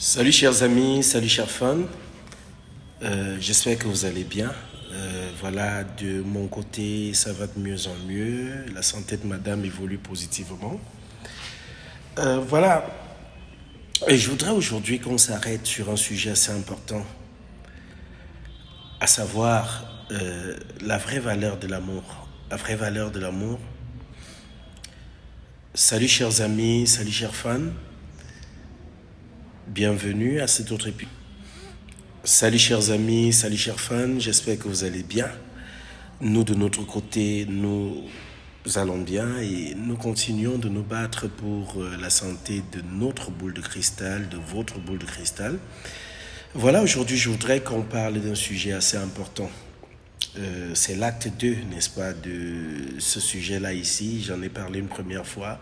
Salut chers amis, salut chers fans. J'espère que vous allez bien. Voilà, de mon côté, ça va de mieux en mieux. La santé de madame évolue positivement. Voilà, et je voudrais aujourd'hui qu'on s'arrête sur un sujet assez important, à savoir la vraie valeur de l'amour. La vraie valeur de l'amour. Salut chers amis, salut chers fans. Bienvenue à cet autre épisode. Salut chers amis, salut chers fans, j'espère que vous allez bien. Nous de notre côté, nous allons bien et nous continuons de nous battre pour la santé de notre boule de cristal, de votre boule de cristal. Voilà, aujourd'hui je voudrais qu'on parle d'un sujet assez important. C'est l'acte 2, n'est-ce pas, de ce sujet-là ici, j'en ai parlé une première fois,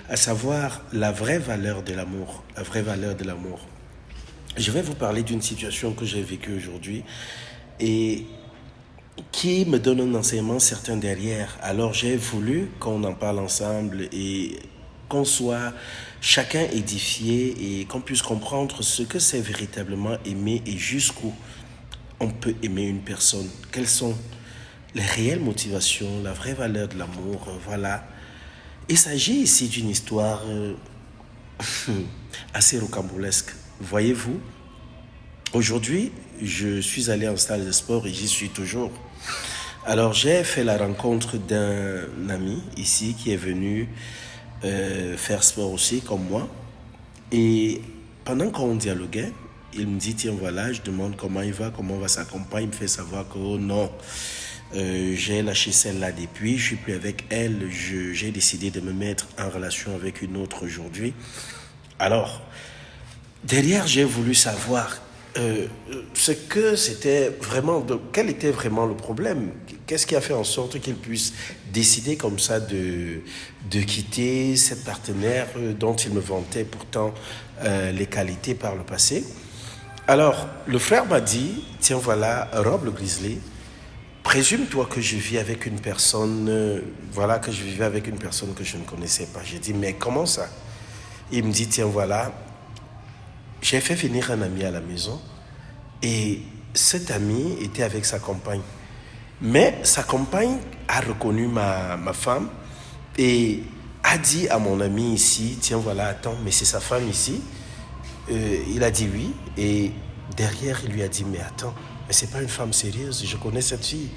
à savoir la vraie valeur de l'amour, la vraie valeur de l'amour. Je vais vous parler d'une situation que j'ai vécue aujourd'hui et qui me donne un enseignement certain derrière. Alors j'ai voulu qu'on en parle ensemble et qu'on soit chacun édifié et qu'on puisse comprendre ce que c'est véritablement aimer et jusqu'où on peut aimer une personne. Quelles sont les réelles motivations, la vraie valeur de l'amour, voilà. Il s'agit ici d'une histoire assez rocambolesque. Voyez-vous, aujourd'hui, je suis allé en salle de sport et j'y suis toujours. Alors, j'ai fait la rencontre d'un ami ici qui est venu faire sport aussi, comme moi. Et pendant qu'on dialoguait, il me dit, tiens, voilà, je demande comment il va, comment va sa compagne. Il me fait savoir que, oh non, j'ai lâché celle-là depuis, je suis plus avec elle, j'ai décidé de me mettre en relation avec une autre aujourd'hui. Alors, derrière, j'ai voulu savoir ce que c'était vraiment, quel était vraiment le problème. Qu'est-ce qui a fait en sorte qu'il puisse décider comme ça de quitter cette partenaire dont il me vantait pourtant les qualités par le passé. Alors, le frère m'a dit, tiens voilà, Rob le Grizzly, présume-toi que je vis avec une personne, voilà, que je vivais avec une personne que je ne connaissais pas. J'ai dit, mais comment ça? Il me dit, tiens voilà, j'ai fait venir un ami à la maison et cet ami était avec sa compagne. Mais sa compagne a reconnu ma femme et a dit à mon ami ici, tiens voilà, attends, mais c'est sa femme ici. Il a dit oui et derrière il lui a dit mais attends, mais c'est pas une femme sérieuse, je connais cette fille.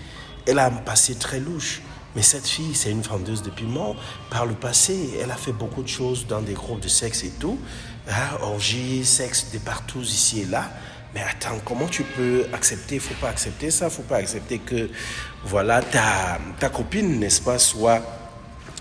Elle a un passé très louche. Mais cette fille, c'est une vendeuse de piments. Par le passé, elle a fait beaucoup de choses dans des groupes de sexe et tout. Orgie, sexe de partout, ici et là. Mais attends, comment tu peux accepter? Faut pas accepter ça, faut pas accepter que, voilà, ta copine, n'est-ce pas, soit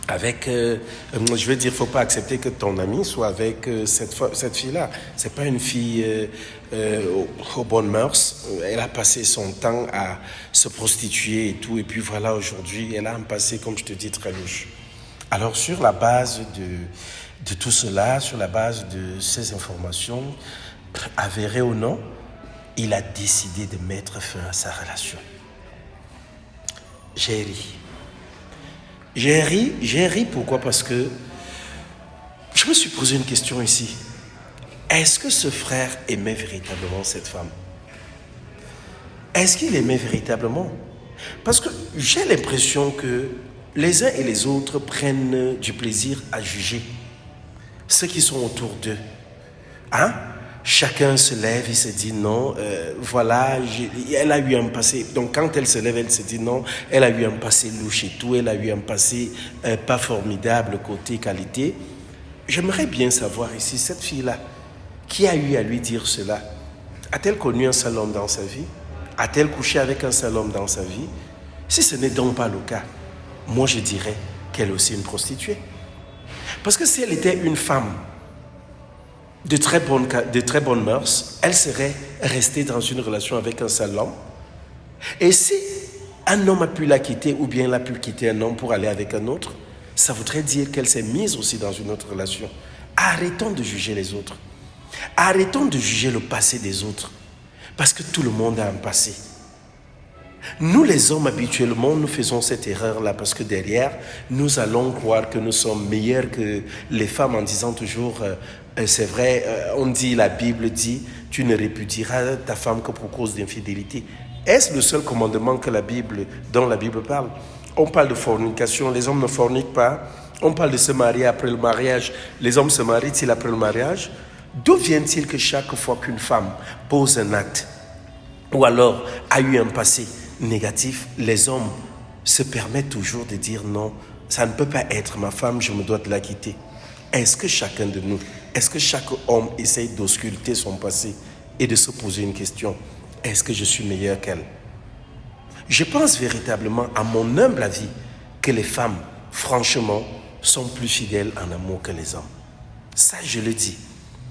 avec, je veux dire, faut pas accepter que ton ami soit avec cette fille-là. C'est pas une fille aux bonnes mœurs. Elle a passé son temps à se prostituer et tout. Et puis voilà, aujourd'hui, elle a un passé, comme je te dis, très louche. Alors, sur la base de tout cela, sur la base de ces informations, avérées ou non, il a décidé de mettre fin à sa relation. J'ai ri. J'ai ri pourquoi? Parce que je me suis posé une question ici. Est-ce que ce frère aimait véritablement cette femme? Est-ce qu'il aimait véritablement? Parce que j'ai l'impression que les uns et les autres prennent du plaisir à juger ceux qui sont autour d'eux. Hein? Chacun se lève, il se dit non, voilà, elle a eu un passé. Donc quand elle se lève, elle se dit non, elle a eu un passé louche et tout, elle a eu un passé pas formidable côté qualité. J'aimerais bien savoir ici, cette fille-là, qui a eu à lui dire cela? A-t-elle connu un seul homme dans sa vie? A-t-elle couché avec un seul homme dans sa vie? Si ce n'est donc pas le cas, moi je dirais qu'elle est aussi une prostituée. Parce que si elle était une femme de très bonnes mœurs, elle serait restée dans une relation avec un seul homme. Et si un homme a pu la quitter ou bien elle a pu quitter un homme pour aller avec un autre, ça voudrait dire qu'elle s'est mise aussi dans une autre relation. Arrêtons de juger les autres. Arrêtons de juger le passé des autres. Parce que tout le monde a un passé. Nous les hommes habituellement nous faisons cette erreur-là parce que derrière nous allons croire que nous sommes meilleurs que les femmes en disant toujours C'est vrai, on dit, la Bible dit, tu ne répudieras ta femme que pour cause d'infidélité. Est-ce le seul commandement que dont la Bible parle? On parle de fornication, les hommes ne forniquent pas. On parle de se marier après le mariage. Les hommes se marient-ils après le mariage? D'où vient-il que chaque fois qu'une femme pose un acte ou alors a eu un passé négatif, les hommes se permettent toujours de dire non, ça ne peut pas être ma femme, je me dois de la quitter? Est-ce que chacun de nous, est-ce que chaque homme essaye d'ausculter son passé et de se poser une question? Est-ce que je suis meilleur qu'elle? Je pense véritablement, à mon humble avis, que les femmes, franchement, sont plus fidèles en amour que les hommes. Ça, je le dis.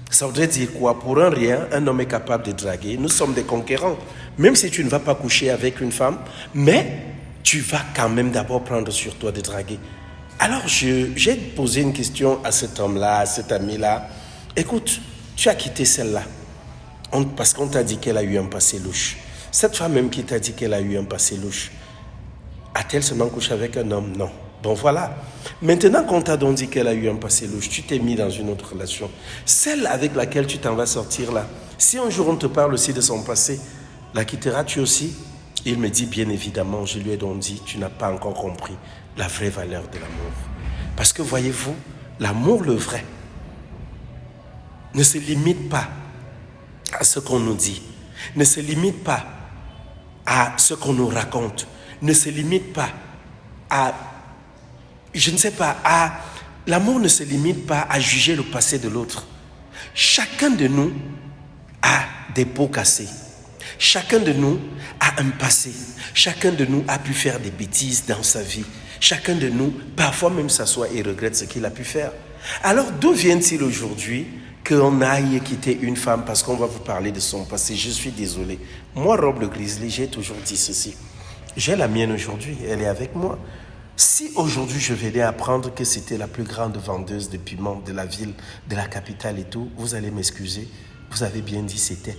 Ça voudrait dire quoi? Pour un rien, un homme est capable de draguer. Nous sommes des conquérants. Même si tu ne vas pas coucher avec une femme, mais tu vas quand même d'abord prendre sur toi de draguer. Alors, j'ai posé une question à cet homme-là, à cet ami-là. Écoute, tu as quitté celle-là parce qu'on t'a dit qu'elle a eu un passé louche. Cette femme même qui t'a dit qu'elle a eu un passé louche, a-t-elle seulement couché avec un homme? Non. Bon, voilà. Maintenant qu'on t'a donc dit qu'elle a eu un passé louche, tu t'es mis dans une autre relation. Celle avec laquelle tu t'en vas sortir là, si un jour on te parle aussi de son passé, la quitteras-tu aussi? Il me dit, bien évidemment, je lui ai donc dit, tu n'as pas encore compris la vraie valeur de l'amour. Parce que voyez-vous, l'amour, le vrai, ne se limite pas à ce qu'on nous dit, ne se limite pas à ce qu'on nous raconte, ne se limite pas à, je ne sais pas, l'amour ne se limite pas à juger le passé de l'autre. Chacun de nous a des pots cassés. Chacun de nous a un passé. Chacun de nous a pu faire des bêtises dans sa vie. Chacun de nous, parfois même s'assoit et regrette ce qu'il a pu faire. Alors d'où vient-il aujourd'hui qu'on aille quitter une femme parce qu'on va vous parler de son passé? Je suis désolé. Moi, Rob le Grizzly, j'ai toujours dit ceci. J'ai la mienne aujourd'hui, elle est avec moi. Si aujourd'hui je venais apprendre que c'était la plus grande vendeuse de piments de la ville, de la capitale et tout, vous allez m'excuser, vous avez bien dit c'était.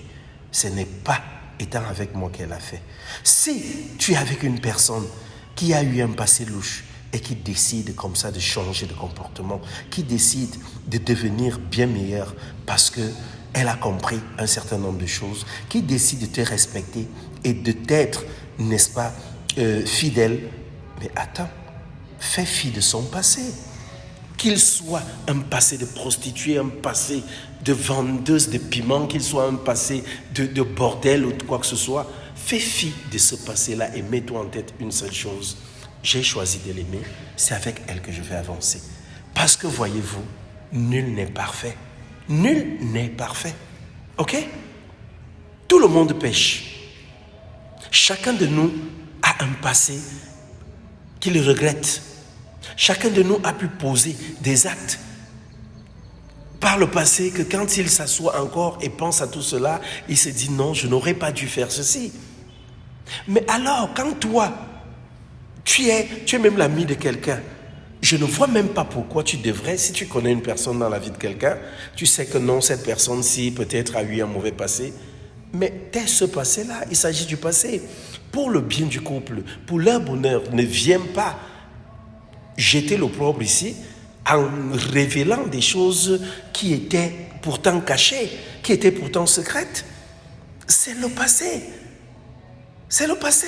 Ce n'est pas étant avec moi qu'elle a fait. Si tu es avec une personne qui a eu un passé louche et qui décide comme ça de changer de comportement, qui décide de devenir bien meilleure parce qu'elle a compris un certain nombre de choses, qui décide de te respecter et de t'être, n'est-ce pas, fidèle, mais attends, fais fi de son passé. Qu'il soit un passé de prostituée, un passé de vendeuse de piments, qu'il soit un passé de bordel ou de quoi que ce soit, fais fi de ce passé-là et mets-toi en tête une seule chose. J'ai choisi de l'aimer, c'est avec elle que je vais avancer. Parce que voyez-vous, nul n'est parfait. Nul n'est parfait. Ok? Tout le monde pêche. Chacun de nous a un passé qu'il regrette. Chacun de nous a pu poser des actes par le passé que quand il s'assoit encore et pense à tout cela, il se dit non, je n'aurais pas dû faire ceci. Mais alors, quand toi, tu es même l'ami de quelqu'un, je ne vois même pas pourquoi tu devrais, si tu connais une personne dans la vie de quelqu'un, tu sais que non, cette personne-ci peut-être a eu un mauvais passé, mais dès ce passé-là, il s'agit du passé. Pour le bien du couple, pour leur bonheur, ne viens pas jeter l'opprobre ici en révélant des choses qui étaient pourtant cachées, qui étaient pourtant secrètes. C'est le passé. C'est le passé.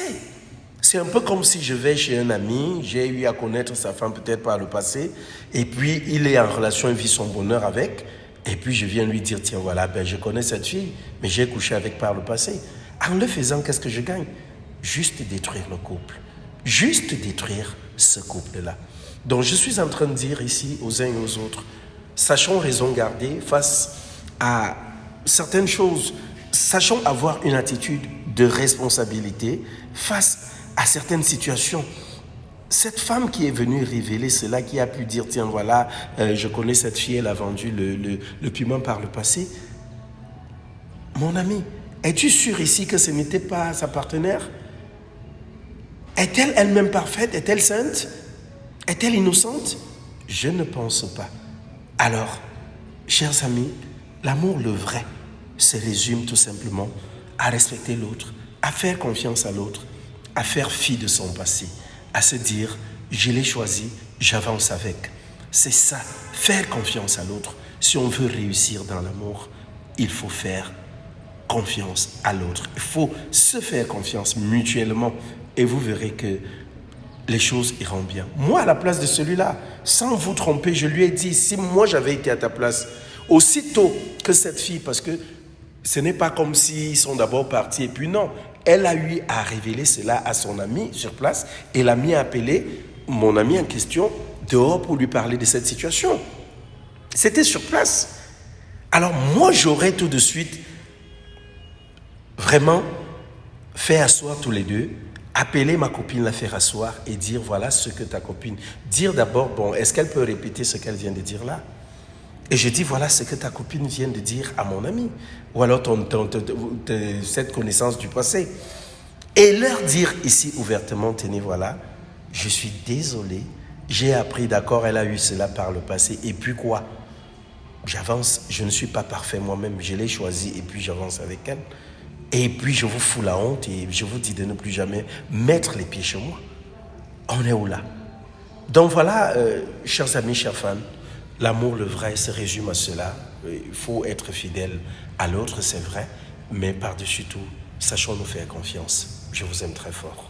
C'est un peu comme si je vais chez un ami, j'ai eu à connaître sa femme peut-être par le passé, et puis il est en relation, il vit son bonheur avec, et puis je viens lui dire, tiens voilà, je connais cette fille, mais j'ai couché avec par le passé. En le faisant, qu'est-ce que je gagne? Juste détruire le couple. Juste détruire ce couple-là. Donc je suis en train de dire ici aux uns et aux autres, sachons raison garder face à certaines choses, sachons avoir une attitude de responsabilité face à certaines situations. Cette femme qui est venue révéler cela, qui a pu dire, tiens voilà, je connais cette fille, elle a vendu le piment par le passé. Mon ami, es-tu sûr ici que ce n'était pas sa partenaire? Est-elle elle-même parfaite? Est-elle sainte? Est-elle innocente? Je ne pense pas. Alors, chers amis, l'amour le vrai se résume tout simplement à respecter l'autre, à faire confiance à l'autre, à faire fi de son passé, à se dire, je l'ai choisi, j'avance avec. C'est ça, faire confiance à l'autre, Si on veut réussir dans l'amour, il faut faire confiance à l'autre. Il faut se faire confiance mutuellement et vous verrez que les choses iront bien. Moi, à la place de celui-là, sans vous tromper, je lui ai dit, si moi j'avais été à ta place, aussitôt que cette fille, parce que ce n'est pas comme s'ils sont d'abord partis et puis non, elle a eu à révéler cela à son ami sur place et l'ami a appelé mon ami en question dehors pour lui parler de cette situation. C'était sur place. Alors moi, j'aurais tout de suite vraiment fait asseoir tous les deux, appeler ma copine, la faire asseoir et dire voilà ce que ta copine... Dire d'abord, bon, est-ce qu'elle peut répéter ce qu'elle vient de dire là? Et je dis voilà ce que ta copine vient de dire à mon ami. Ou alors cette connaissance du passé. Et leur dire ici ouvertement, tenez voilà, je suis désolé, j'ai appris, d'accord, elle a eu cela par le passé. Et puis quoi? J'avance, je ne suis pas parfait moi-même, je l'ai choisi et puis j'avance avec elle. Et puis je vous fous la honte et je vous dis de ne plus jamais mettre les pieds chez moi. On est où là? Donc voilà, chers amis, chers fans, l'amour, le vrai, se résume à cela. Il faut être fidèle à l'autre, c'est vrai, mais par-dessus tout, sachons nous faire confiance. Je vous aime très fort.